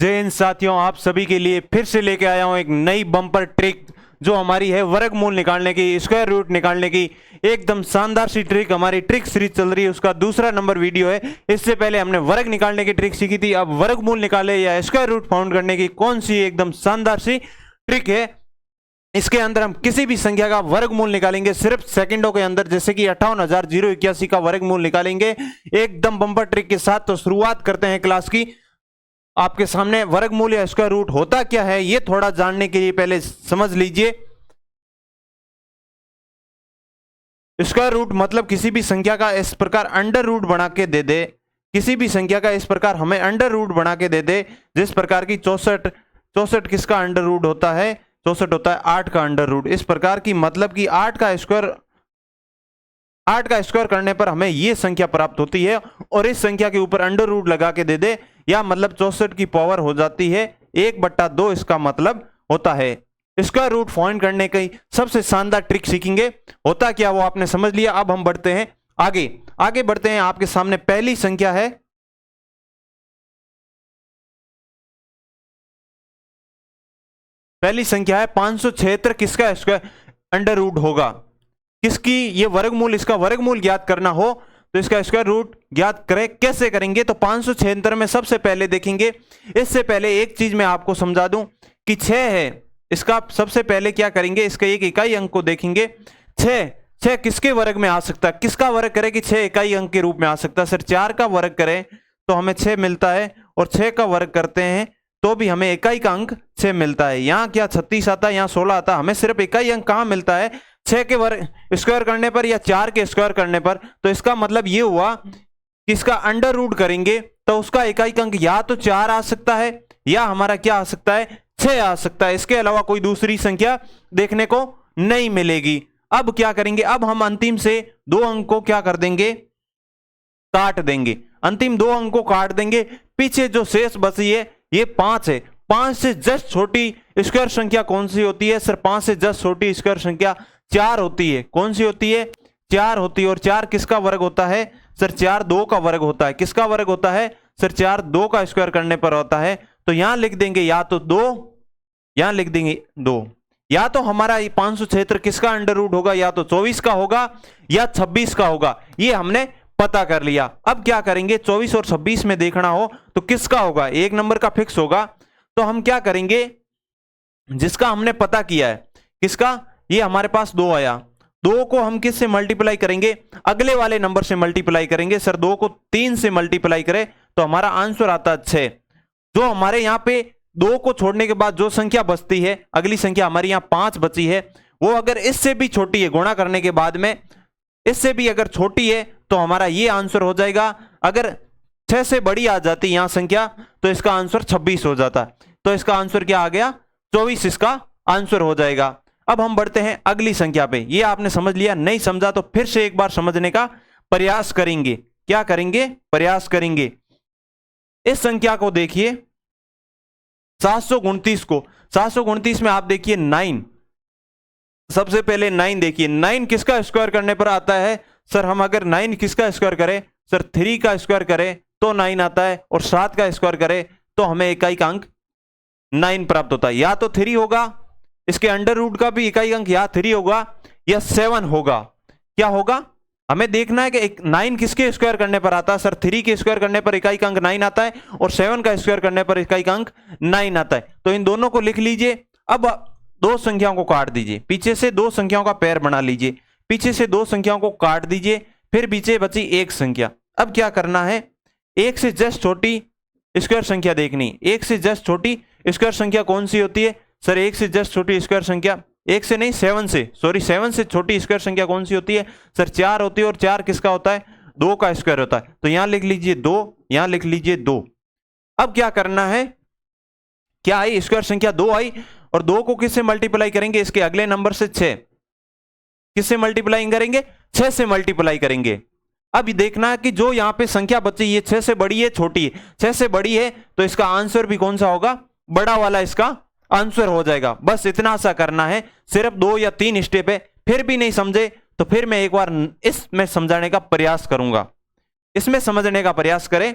जय हिंद साथियों, आप सभी के लिए फिर से लेके आया हूं एक नई बम्पर ट्रिक जो हमारी है वर्गमूल निकालने की, स्क्वायर रूट निकालने की। एकदम शानदार सी ट्रिक, हमारी ट्रिक सीरीज चल रही है, उसका दूसरा नंबर वीडियो है। इससे पहले हमने वर्ग निकालने की ट्रिक सीखी थी, अब वर्गमूल निकाले या स्क्वायर रूट फाउंड करने की कौन सी एकदम शानदार सी ट्रिक है। इसके अंदर हम किसी भी संख्या का वर्गमूल निकालेंगे सिर्फ सेकंडों के अंदर, जैसे कि 58,081 का वर्गमूल निकालेंगे एकदम बम्पर ट्रिक के साथ। तो शुरुआत करते हैं क्लास की। आपके सामने वर्गमूल या स्क्वायर रूट होता क्या है ये थोड़ा जानने के लिए पहले समझ लीजिए। स्क्वायर रूट मतलब किसी भी संख्या का इस प्रकार अंडर रूट बना के दे दे, किसी भी संख्या का इस प्रकार हमें अंडर रूट बना के दे दे, जिस प्रकार की 64 किसका अंडर रूट होता है, 64 होता है 8 का अंडर रूट। इस प्रकार की मतलब कि 8 का स्क्वायर करने पर हमें यह संख्या प्राप्त होती है और इस संख्या के ऊपर अंडर रूट लगा के दे दे, या मतलब 64 की पावर हो जाती है 1/2, इसका मतलब होता है। स्क्वायर रूट फाइंड करने की सबसे शानदार ट्रिक सीखेंगे। होता क्या वो आपने समझ लिया। अब हम बढ़ते हैं आगे बढ़ते हैं। आपके सामने पहली संख्या है, पहली संख्या है 576 किसका स्क्वायर अंडर रूट होगा, किसकी ये वर्गमूल, इसका वर्गमूल ज्ञात करना हो तो इसका स्क्वायर रूट ज्ञात करें। कैसे करेंगे तो 576 में सबसे पहले देखेंगे। इससे पहले एक चीज मैं आपको समझा दूं कि 6 है, इसका सबसे पहले क्या करेंगे, इसके एक इकाई अंक को देखेंगे। 6 किसके वर्ग में आ सकता है, किसका वर्ग करें कि 6 इकाई अंक के रूप में आ सकता है। सर 4 का वर्ग करें तो हमें 6 मिलता है, और 6 का वर्ग करते हैं तो भी हमें इकाई का अंक 6 मिलता है। यहाँ क्या 36 आता है, यहाँ 16 आता है, हमें सिर्फ इकाई अंक कहाँ मिलता है, 6 के वर्ग स्क्वायर करने पर या 4 के स्क्वायर करने पर। तो इसका मतलब ये हुआ कि इसका अंडर रूट करेंगे तो उसका इकाई अंक या तो 4 आ सकता है या हमारा क्या आ सकता है, 6 आ सकता है। इसके अलावा कोई दूसरी संख्या देखने को नहीं मिलेगी। अब क्या करेंगे, अब हम अंतिम से 2 अंक को क्या कर देंगे, काट देंगे। अंतिम 2 अंक को काट देंगे, पीछे जो शेष बची है ये 5 है। 5 से जस्ट छोटी स्क्वायर संख्या कौन सी होती है सर, 5 से जस्ट छोटी स्क्वायर संख्या 4 होती है। कौन सी होती है, 4 होती है। और 4 किसका वर्ग होता है सर, 4 2 का वर्ग होता है। किसका वर्ग होता है सर, 4 2 का स्क्वायर करने पर होता है। तो यहां लिख देंगे या तो 2, यहां लिख देंगे 2। या तो हमारा 576 किसका अंडर रूट होगा, या तो 24 का होगा या 26 का होगा, ये हमने पता कर लिया। अब क्या करेंगे, 24 और 26 में देखना हो तो किसका होगा, एक नंबर का फिक्स होगा। तो हम क्या करेंगे, जिसका हमने पता किया है किसका, ये हमारे पास 2 आया, 2 को हम किससे मल्टीप्लाई करेंगे, अगले वाले नंबर से मल्टीप्लाई करेंगे। सर 2 को 3 से मल्टीप्लाई करें तो हमारा आंसर आता है 6। जो हमारे यहाँ पे 2 को छोड़ने के बाद जो संख्या बचती है, अगली संख्या हमारी यहाँ 5 बची है, वो अगर इससे भी छोटी है, गुणा करने के बाद में इससे भी अगर छोटी है तो हमारा ये आंसर हो जाएगा। अगर 6 से बड़ी आ जाती यहां संख्या तो इसका आंसर 26 हो जाता है। तो इसका आंसर क्या आ गया, 24 इसका आंसर हो जाएगा। अब हम बढ़ते हैं अगली संख्या पे। ये आपने समझ लिया, नहीं समझा तो फिर से एक बार समझने का प्रयास करेंगे। क्या करेंगे, प्रयास करेंगे। इस संख्या को देखिए 729 को, 729 में आप देखिए 9, सबसे पहले 9 देखिए, 9 किसका स्क्वायर करने पर आता है सर, हम अगर 9 किसका स्क्वायर करें सर, 3 का स्क्वायर करें तो 9 आता है, और 7 का स्क्वायर करें तो हमें इकाई का अंक 9 प्राप्त होता है। या तो 3 होगा, इसके अंडर रूट का भी इकाई अंक या 3 होगा या 7 होगा। क्या होगा हमें देखना है कि 9 किसके स्क्वायर करने पर आता है सर, 3 के स्क्वायर करने पर इकाई का अंक 9 आता है, और 7 का स्क्वायर करने पर इकाई का अंक 9 आता है। तो इन दोनों को लिख लीजिए। अब 2 संख्याओं को काट दीजिए, पीछे से 2 संख्याओं का पेयर बना लीजिए, पीछे से 2 संख्याओं को काट दीजिए, फिर पीछे बची एक संख्या। अब क्या करना है, एक से जस्ट छोटी स्क्वायर संख्या देखनी। एक से जस्ट छोटी स्क्वायर संख्या कौन सी होती है सर, एक से जस्ट छोटी स्क्वायर संख्या, एक से नहीं 7 से, सॉरी 7 से छोटी स्क्वायर संख्या कौन सी होती है सर, 4 होती है। और 4 किसका होता है, 2 का स्क्वायर होता है। तो यहां लिख लीजिए 2, यहां लिख लीजिए 2। अब क्या करना है, क्या आई स्क्वायर संख्या 2 आई, और 2 को किससे मल्टीप्लाई करेंगे, इसके अगले नंबर से 6। किससे मल्टीप्लाई करेंगे, 6 से मल्टीप्लाई करेंगे। अब देखना है कि जो यहां पे संख्या बची ये 6 से बड़ी है छोटी है, 6 से बड़ी है तो इसका आंसर भी कौन सा होगा, बड़ा वाला इसका आंसर हो जाएगा। बस इतना सा करना है, सिर्फ 2 या 3 स्टेप है। फिर भी नहीं समझे तो फिर मैं एक बार इसमें समझाने का प्रयास करूंगा, इसमें समझने का प्रयास करें।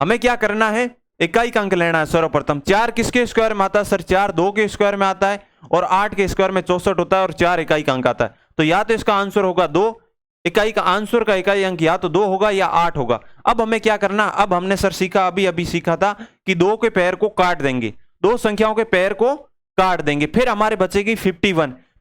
हमें क्या करना है, इकाई का अंक लेना है सर्वप्रथम। 4 किसके स्क्वायर में आता है सर? 4 2 के स्क्वायर में आता है और 8 के स्क्वायर में 64 होता है और 4 इकाई का अंक आता है। तो या तो इसका आंसर होगा 2, इकाई का आंसर का इकाई अंक या तो 2 होगा या 8 होगा। अब हमें क्या करना, अब हमने सर सीखा, अभी सीखा था कि 2 के पेयर को काट देंगे, 2 संख्याओं के पेयर को काट देंगे, फिर हमारे बचेगी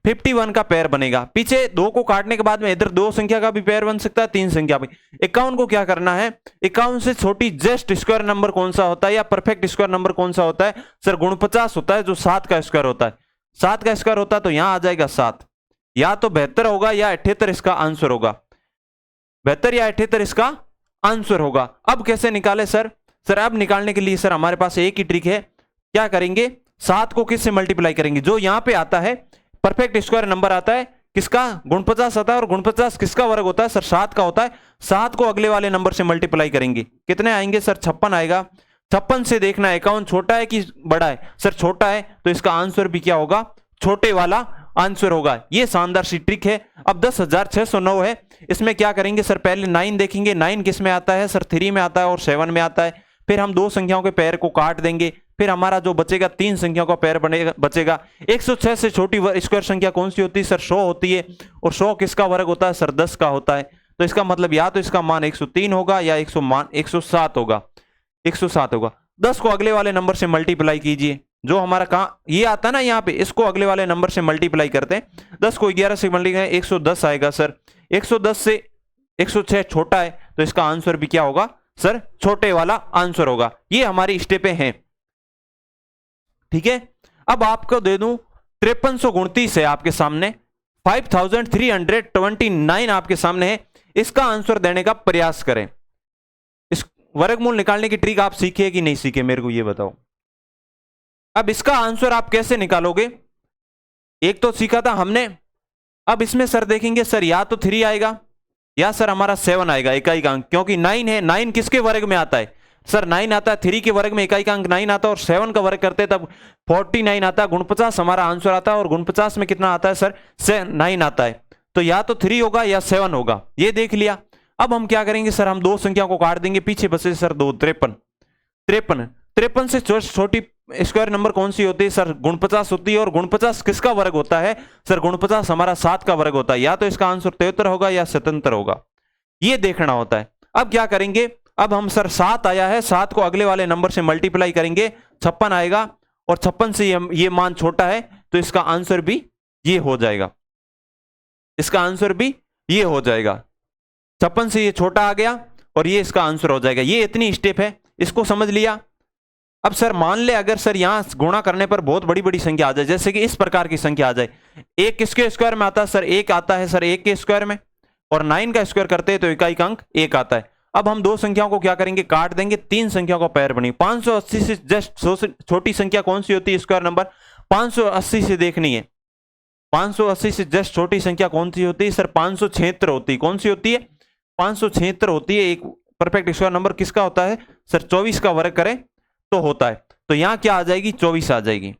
51 का पेयर बनेगा। पीछे 2 को काटने के बाद में इधर 2 संख्या का भी पेयर बन सकता है, 3 संख्या भी। 51 को क्या करना है, 51 से छोटी जस्ट स्क्वायर नंबर कौन सा होता है या परफेक्ट स्क्वायर नंबर कौन सा होता है सर? गुण 50 होता है, जो 7 का स्क्वायर होता है। 7 का स्क्वायर होता है तो यहां आ जाएगा 7। या तो 72 होगा या 78 इसका आंसर होगा, 72 या 78 इसका आंसर होगा। अब कैसे निकाले सर? सर अब निकालने के लिए सर हमारे पास एक ही ट्रिक है। क्या करेंगे, 7 को किससे मल्टीप्लाई करेंगे? जो यहां पे आता है परफेक्ट स्क्वायर नंबर आता है किसका? गुण 50 आता है, और गुण 50 किसका वर्ग होता है सर? 7 का होता है। 7 को अगले वाले नंबर से मल्टीप्लाई करेंगे, कितने आएंगे सर? 56 आएगा। 56 से देखना है 51 छोटा है कि बड़ा है सर? छोटा है, तो इसका आंसर भी क्या होगा? छोटे वाला आंसर होगा। ये शानदार सी ट्रिक है। अब 10,609 है, इसमें क्या करेंगे सर? पहले 9 देखेंगे, 9 किस में आता है सर? 3 में आता है और 7 में आता है। फिर हम 2 संख्याओं के पेयर को काट देंगे, फिर हमारा जो बचेगा 3 संख्याओं का पेयर बचेगा। 106 से छोटी स्क्वायर संख्या कौन सी होती है सर? 100 होती है, और 100 किसका वर्ग होता है सर? 10 का होता है। तो इसका मतलब या तो इसका मान 103 होगा या 107 होगा, 107 होगा। 10 को अगले वाले नंबर से मल्टीप्लाई कीजिए, जो हमारा कहाँ ये आता है ना यहाँ पे, इसको अगले वाले नंबर से मल्टीप्लाई करते हैं। 10 को 11 से मल्टीप्लाई 110 आएगा सर। 110 से 106 छोटा है, तो इसका आंसर भी क्या होगा सर? छोटे वाला आंसर होगा। ये हमारी स्टेपें हैं, ठीक है। अब आपको दे दूं 5329 है आपके सामने, 5329 आपके सामने है। इसका आंसर देने का प्रयास करें। इस वर्गमूल निकालने की ट्रिक आप सीखे कि नहीं सीखे, मेरे को ये बताओ। अब इसका आंसर आप कैसे निकालोगे? एक तो सीखा था हमने, अब इसमें सर देखेंगे सर या तो 3 आएगा या सर हमारा 7 आएगा इकाई का अंक, क्योंकि 9 है। 9 किसके वर्ग में आता है सर? 9 आता है। 3 के वर्ग में इकाई का अंक 9 आता है, और 7 का वर्ग करते तब 49 आता है। गुण 50 हमारा आंसर आता है, और गुण 50 में कितना आता है सर? 9 आता है। तो या तो 3 होगा या 7 होगा, ये देख लिया। अब हम क्या करेंगे सर? हम 2 संख्याओं को काट देंगे, पीछे बचे सर 2, 53 से छोटी स्क्वायर नंबर कौन सी होती है सर? गुण 50 होती है, और गुण 50 किसका वर्ग होता है सर? गुण 50 हमारा 7 का वर्ग होता है। या तो इसका आंसर 73 होगा या 77 होगा, ये देखना होता है। अब क्या करेंगे? अब हम सर 7 आया है, 7 को अगले वाले नंबर से मल्टीप्लाई करेंगे, 56 आएगा, और 56 से ये मान छोटा है, तो इसका आंसर भी ये हो जाएगा, इसका आंसर भी ये हो जाएगा। 56 से ये छोटा आ गया और ये इसका आंसर हो जाएगा। ये इतनी स्टेप है, इसको समझ लिया। अब सर मान ले अगर सर यहां गुणा करने पर बहुत बड़ी बड़ी संख्या आ जाए, जैसे कि इस प्रकार की संख्या आ जाए। 1 किसके स्क्वायर में आता है सर? 1 आता है सर 1 के स्क्वायर में, और 9 का स्क्वायर करते हैं तो इकाई का अंक 1 आता है। अब हम 2 संख्याओं को क्या करेंगे? काट देंगे, 3 संख्याओं का पेयर बनेगी। 580 से जस्ट छोटी संख्या कौन सी होती है स्क्वायर नंबर? 580 से देखनी है, 580 से जस्ट छोटी संख्या कौन सी होती है सर? 576 होती है। कौन सी होती है? 576 होती है। एक परफेक्ट स्क्वायर नंबर किसका होता है सर? 24 का वर्ग करें तो होता है। तो यहां क्या आ जाएगी? 24 आ जाएगी।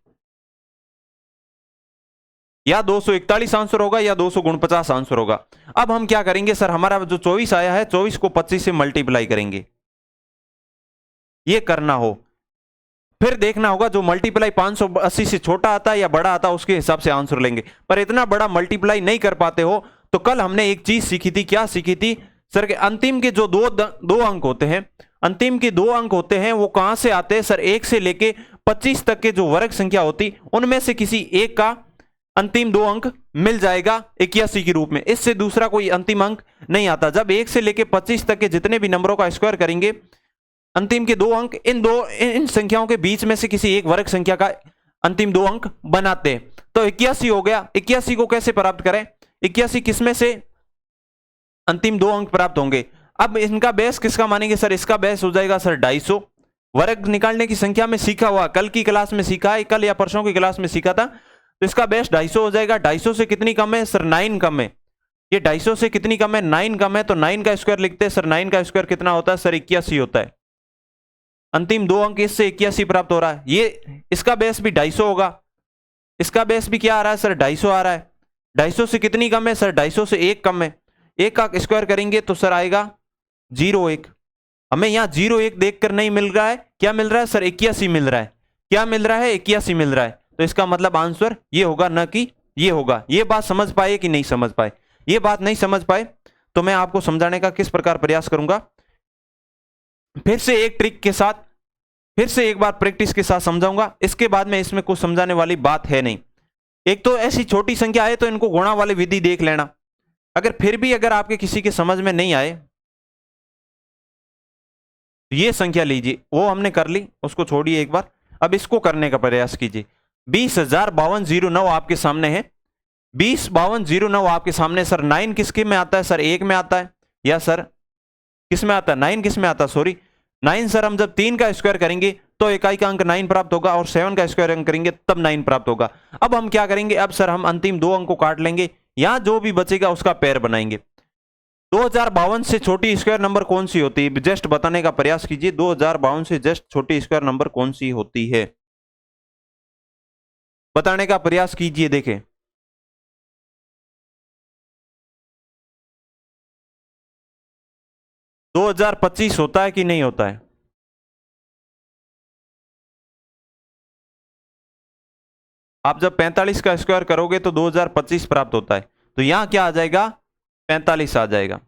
या 241 आंसर होगा या 249 आंसर होगा। अब हम क्या करेंगे सर? हमारा जो 24 आया है, 24 को 25 से मल्टीप्लाई करेंगे, ये करना हो। फिर देखना होगा जो मल्टीप्लाई 580 से छोटा आता है या बड़ा आता है, उसके हिसाब से आंसर लेंगे। पर इतना बड़ा मल्टीप्लाई नहीं कर पाते हो तो कल हमने एक चीज सीखी थी। क्या सीखी थी सर? के अंतिम के जो दो अंक होते हैं, अंतिम के 2 अंक होते हैं, वो कहां से आते हैं सर? 1 से लेके 25 तक के जो वर्ग संख्या होती, उनमें से किसी एक का अंतिम 2 अंक मिल जाएगा 81 के रूप में। इससे दूसरा कोई अंतिम अंक नहीं आता। जब 1 से लेके 25 तक के जितने भी नंबरों का स्क्वायर करेंगे, अंतिम के 2 अंक इन संख्याओं के बीच में से किसी एक वर्ग संख्या का अंतिम 2 अंक बनाते हैं। तो 81 हो गया। 81 को कैसे प्राप्त करें? 81 किसमें से अंतिम 2 अंक प्राप्त होंगे? अब इनका बेस किसका मानेंगे सर? इसका बेस हो जाएगा सर 250। वर्ग निकालने की संख्या में सीखा हुआ, कल की क्लास में सीखा है, कल या परसों की क्लास में सीखा था। तो इसका बेस 250 हो जाएगा। 250 से कितनी कम है सर? 9 कम है। ये 250 से कितनी कम है? 9 कम है। तो 9 का स्क्वायर लिखते हैं सर। 9 का स्क्वायर कितना होता है सर? 81 होता है। अंतिम 2 अंक इससे 81 प्राप्त हो रहा है। ये इसका बेस भी 250 होगा। इसका बेस भी क्या आ रहा है सर? 250 आ रहा है। 250 से कितनी कम है सर? 250 से 1 कम है। 1 का स्क्वायर करेंगे तो सर आएगा 01। हमें यहाँ 0 1 देखकर नहीं मिल रहा है, क्या मिल रहा है सर 81 मिल रहा है, क्या मिल रहा है 81 मिल रहा है। तो इसका मतलब आंसर ये होगा, न कि ये होगा। ये बात समझ पाए कि नहीं समझ पाए? ये बात नहीं समझ पाए तो मैं आपको समझाने का किस प्रकार प्रयास करूंगा, फिर से एक ट्रिक के साथ, फिर से एक बार प्रैक्टिस के साथ समझाऊंगा। इसके बाद में इसमें कुछ समझाने वाली बात है नहीं। एक तो ऐसी छोटी संख्या है तो इनको गुणा वाली विधि देख लेना। अगर फिर भी अगर आपके किसी के समझ में नहीं आए तो ये संख्या लीजिए, वो हमने कर ली, उसको छोड़िए एक बार। अब इसको करने का प्रयास कीजिए। 20,5209 आपके सामने है, 20,5209 आपके सामने। सर 9 किसके में आता है? सर 1 में आता है, या सर किस में आता है? 9 किस में आता है? सॉरी 9 सर हम जब 3 का स्क्वायर करेंगे तो इकाई का अंक 9 प्राप्त होगा, और 7 का स्क्वायर अंक करेंगे तब 9 प्राप्त होगा। अब हम क्या करेंगे? अब सर हम अंतिम 2 अंक को काट लेंगे, यहां जो भी बचेगा उसका पेयर बनाएंगे। 2052 से छोटी स्क्वायर नंबर कौन सी होती है? जस्ट बताने का प्रयास कीजिए, 2052 से जस्ट छोटी स्क्वायर नंबर कौन सी होती है? बताने का प्रयास कीजिए। देखें 2025 होता है कि नहीं होता है? आप जब 45 का स्क्वायर करोगे तो 2025 प्राप्त होता है। तो यहां क्या आ जाएगा? 45 आ जाएगा।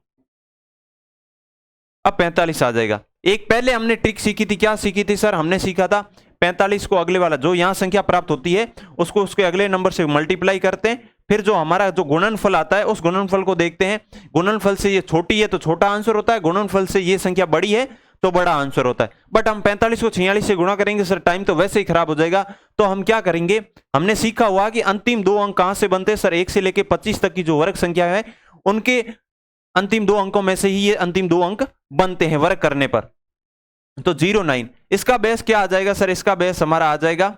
अब 45 आ जाएगा। एक पहले हमने ट्रिक सीखी थी, क्या सीखी थी सर? हमने सीखा था 45 को अगले वाला जो यहां संख्या प्राप्त होती है उसको उसके अगले नंबर से मल्टीप्लाई करते हैं, फिर जो हमारा जो गुणनफल आता है उस गुणनफल को देखते हैं। गुणनफल से ये छोटी है तो छोटा आंसर होता है, गुणनफल से ये संख्या बड़ी है तो बड़ा आंसर होता है। बट हम 45 को 46 से गुणा करेंगे सर, टाइम तो वैसे ही खराब हो जाएगा। तो हम क्या करेंगे? हमने सीखा हुआ कि अंतिम 2 अंक कहां से बनते हैं सर? 1 से लेकर 25 तक की जो वर्ग संख्या है उनके अंतिम 2 अंकों में से ही ये अंतिम 2 अंक बनते हैं वर्ग करने पर। तो 09, इसका बेस क्या आ जाएगा सर? इसका बेस हमारा आ जाएगा,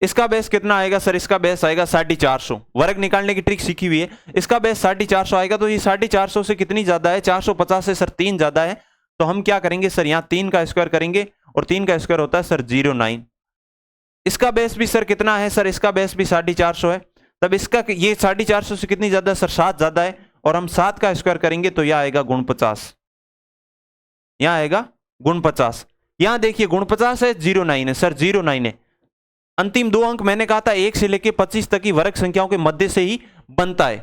इसका बेस कितना आएगा सर? इसका बेस आएगा 450। वर्ग निकालने की ट्रिक सीखी हुई है, इसका बेस 450 आएगा। तो ये 450 से कितनी ज्यादा है? 450 से सर 3 ज्यादा है। तो हम क्या करेंगे सर? यहां 3 का स्क्वायर करेंगे, और 3 का स्क्वायर होता है सर 09। इसका बेस भी सर कितना है सर? इसका बेस भी 450 है। तब इसका ये 450 से कितनी ज्यादा सर? 7 ज्यादा है। और हम 7 का स्क्वायर करेंगे तो यह आएगा गुण 50, यहां आएगा गुण 50। यहां देखिए गुण 50 है, 09 है सर, 09 है। अंतिम 2 अंक मैंने कहा था 1 से लेकर 25 तक की वर्ग संख्याओं के मध्य से ही बनता है।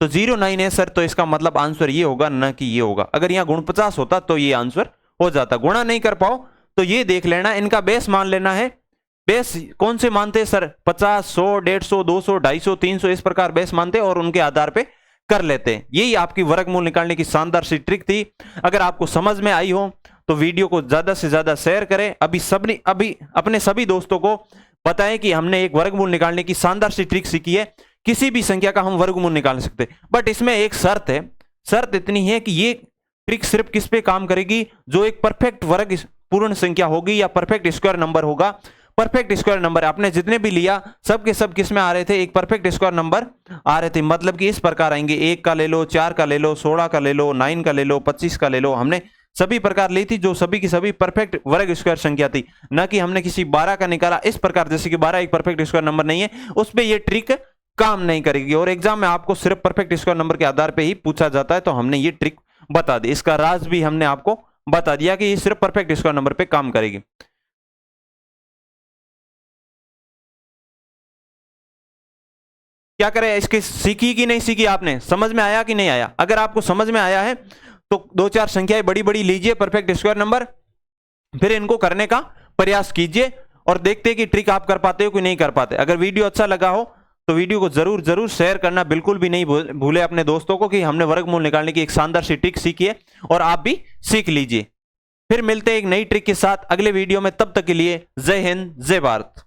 तो 09 है सर, तो इसका मतलब आंसर ये होगा, न कि ये होगा। अगर यहां गुण 50 होता तो ये आंसर हो जाता। गुणा नहीं कर पाओ तो ये देख लेना, इनका बेस मान लेना है। बेस कौन से मानते हैं सर? 50, 100, 150, 200, 250, 300 इस प्रकार बेस मानते हैं और उनके आधार पे कर लेते हैं। यही आपकी वर्गमूल निकालने की शानदार सी ट्रिक थी। अगर आपको समझ में आई हो तो वीडियो को ज्यादा से ज्यादा शेयर करें। अभी अपने सभी दोस्तों को बताएं कि हमने एक वर्गमूल निकालने की शानदार सी ट्रिक सीखी है। किसी भी संख्या का हम वर्गमूल निकाल सकते हैं, बट इसमें एक शर्त है। शर्त इतनी है कि ये ट्रिक सिर्फ किस पे काम करेगी? जो एक परफेक्ट वर्ग पूर्ण संख्या होगी या परफेक्ट स्क्वायर नंबर होगा। परफेक्ट स्क्वायर नंबर आपने जितने भी लिया सब के सब किस में आ रहे थे? एक परफेक्ट स्क्वायर नंबर आ रहे थे। मतलब कि इस प्रकार आएंगे, 1 का ले लो, 4 का ले लो, 16 का ले लो, 9 का ले लो, 25 का ले लो। हमने सभी प्रकार ली थी जो सभी की सभी परफेक्ट वर्ग स्क्वायर संख्या थी, ना कि हमने किसी 12 का निकाला इस प्रकार। जैसे कि 12 एक परफेक्ट स्क्वायर नंबर नहीं है, उस पर यह ट्रिक काम नहीं करेगी। और एग्जाम में आपको सिर्फ परफेक्ट स्क्वायर नंबर के आधार पर ही पूछा जाता है। तो हमने ये ट्रिक बता दी, इसका राज भी हमने आपको बता दिया कि ये सिर्फ परफेक्ट स्क्वायर नंबर पे काम करेगी। क्या करें? इसकी सीखी कि नहीं सीखी आपने? समझ में आया कि नहीं आया? अगर आपको समझ में आया है तो 2-4 संख्याएं बड़ी बड़ी लीजिए परफेक्ट स्क्वायर नंबर, फिर इनको करने का प्रयास कीजिए और देखते हैं कि ट्रिक आप कर पाते हो कि नहीं कर पाते। अगर वीडियो अच्छा लगा हो तो वीडियो को जरूर जरूर शेयर करना बिल्कुल भी नहीं भूले अपने दोस्तों को कि हमने वर्गमूल निकालने की एक शानदार सी ट्रिक सीखी है और आप भी सीख लीजिए। फिर मिलते हैं एक नई ट्रिक के साथ अगले वीडियो में। तब तक के लिए जय हिंद, जय भारत।